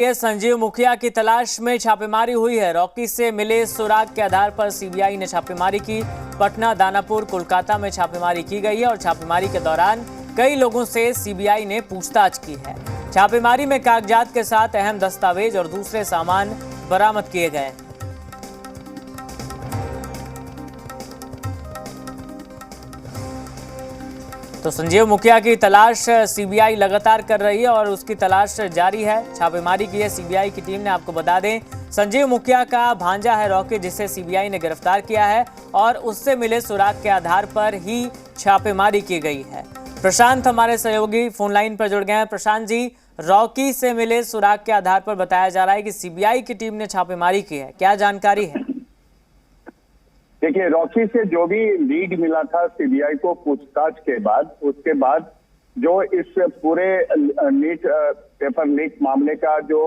ये संजीव मुखिया की तलाश में छापेमारी हुई है। रॉकी से मिले सुराग के आधार पर सीबीआई ने छापेमारी की। पटना, दानापुर, कोलकाता में छापेमारी की गई है और छापेमारी के दौरान कई लोगों से सीबीआई ने पूछताछ की है। छापेमारी में कागजात के साथ अहम दस्तावेज और दूसरे सामान बरामद किए गए। तो संजीव मुखिया की तलाश सीबीआई लगातार कर रही है और उसकी तलाश जारी है। छापेमारी की है सीबीआई की टीम ने। आपको बता दें, संजीव मुखिया का भांजा है रॉकी, जिसे सीबीआई ने गिरफ्तार किया है और उससे मिले सुराग के आधार पर ही छापेमारी की गई है। प्रशांत हमारे सहयोगी फोन लाइन पर जुड़ गए हैं। प्रशांत जी, रॉकी से मिले सुराग के आधार पर बताया जा रहा है कि सीबीआई की टीम ने छापेमारी की है, क्या जानकारी है? देखिए, रॉकी से जो भी लीड मिला था सीबीआई को पूछताछ के बाद, उसके बाद जो इस पूरे नीट पेपर लीक मामले का जो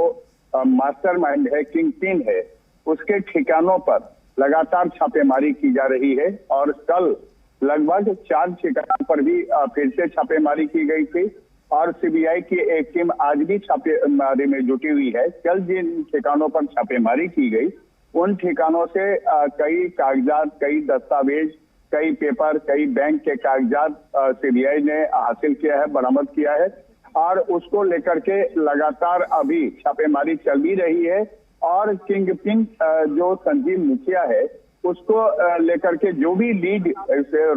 मास्टरमाइंड है, किंग पिन है, उसके ठिकानों पर लगातार छापेमारी की जा रही है। और कल लगभग 4 ठिकानों पर भी फिर से छापेमारी की गई थी और सीबीआई की एक टीम आज भी छापेमारी में जुटी हुई है। कल जिन ठिकानों पर छापेमारी की गई, उन ठिकानों से कई कागजात, कई दस्तावेज, कई पेपर, कई बैंक के कागजात सीबीआई ने हासिल किया है, बरामद किया है और उसको लेकर के लगातार अभी छापेमारी चल भी रही है। और किंग पिन जो संजीव मुखिया है, उसको लेकर के जो भी लीड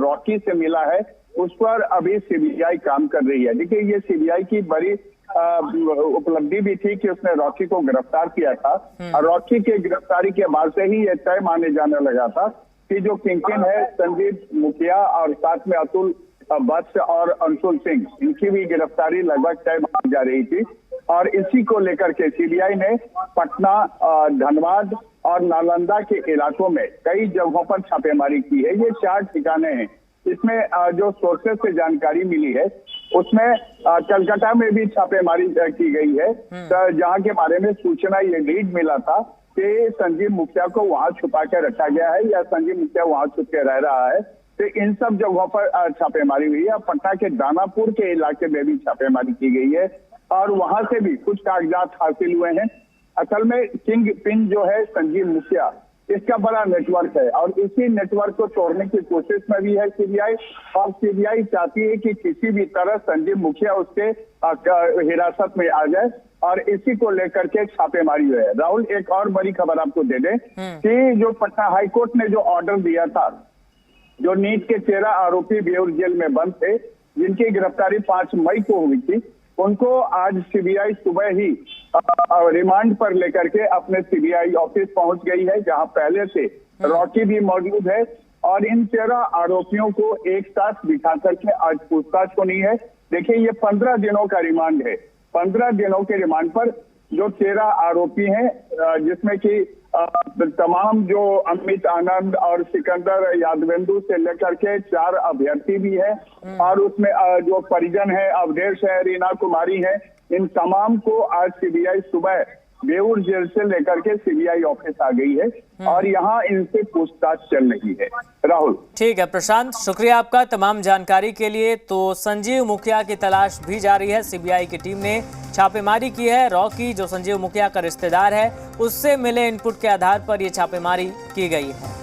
रॉकी से मिला है, उस पर अभी सीबीआई काम कर रही है। देखिए, ये सीबीआई की बड़ी उपलब्धि भी थी कि उसने रॉकी को गिरफ्तार किया था और रॉकी के गिरफ्तारी के बाद से ही यह तय माने जाने लगा था कि जो किंगपिन है संजीव मुखिया और साथ में अतुल वत्स और अंशुल सिंह, इनकी भी गिरफ्तारी लगभग तय मानी जा रही थी। और इसी को लेकर के सीबीआई ने पटना, धनबाद और नालंदा के इलाकों में कई जगहों पर छापेमारी की है। ये 4 ठिकाने हैं। इसमें जो सोर्सेस से जानकारी मिली है, उसमें कलकत्ता में भी छापेमारी की गई है, जहां के बारे में सूचना ये लीड मिला था कि संजीव मुखिया को वहां छुपा के रखा गया है या संजीव मुखिया वहां छुप के रह रहा है। तो इन सब जगहों पर छापेमारी हुई है। पटना के दानापुर के इलाके में भी छापेमारी की गई है और वहां से भी कुछ कागजात हासिल हुए हैं। असल में किंग पिन जो है संजीव मुखिया, इसका बड़ा नेटवर्क है और इसी नेटवर्क को तोड़ने की कोशिश में भी है सीबीआई। और सीबीआई चाहती है कि किसी भी तरह संजीव मुखिया उसके हिरासत में आ जाए और इसी को लेकर के छापेमारी हुई है। राहुल, एक और बड़ी खबर आपको दे दें कि जो पटना हाईकोर्ट ने जो ऑर्डर दिया था, जो नीट के 13 आरोपी बेऊर जेल में बंद थे, जिनकी गिरफ्तारी 5 मई को हुई थी, उनको आज सीबीआई सुबह ही रिमांड पर लेकर के अपने सीबीआई ऑफिस पहुंच गई है, जहां पहले से रॉकी भी मौजूद है। और इन 13 आरोपियों को एक साथ बिठा करके आज पूछताछ होनी है। देखिए, ये 15 दिनों का रिमांड है। 15 दिनों के रिमांड पर जो 13 आरोपी हैं, जिसमें कि तमाम जो अमित आनंद और सिकंदर यादवेंदु से लेकर के 4 अभ्यर्थी भी हैं और उसमें जो परिजन है, अवधेश है, रीना कुमारी है, इन तमाम को आज सीबीआई सुबह बेऊर जेल से लेकर के सीबीआई ऑफिस आ गई है और यहाँ इनसे पूछताछ चल रही है। राहुल, ठीक है प्रशांत, शुक्रिया आपका तमाम जानकारी के लिए। तो संजीव मुखिया की तलाश भी जारी है। सीबीआई की टीम ने छापेमारी की है। रॉकी, जो संजीव मुखिया का रिश्तेदार है, उससे मिले इनपुट के आधार पर यह छापेमारी की गई है।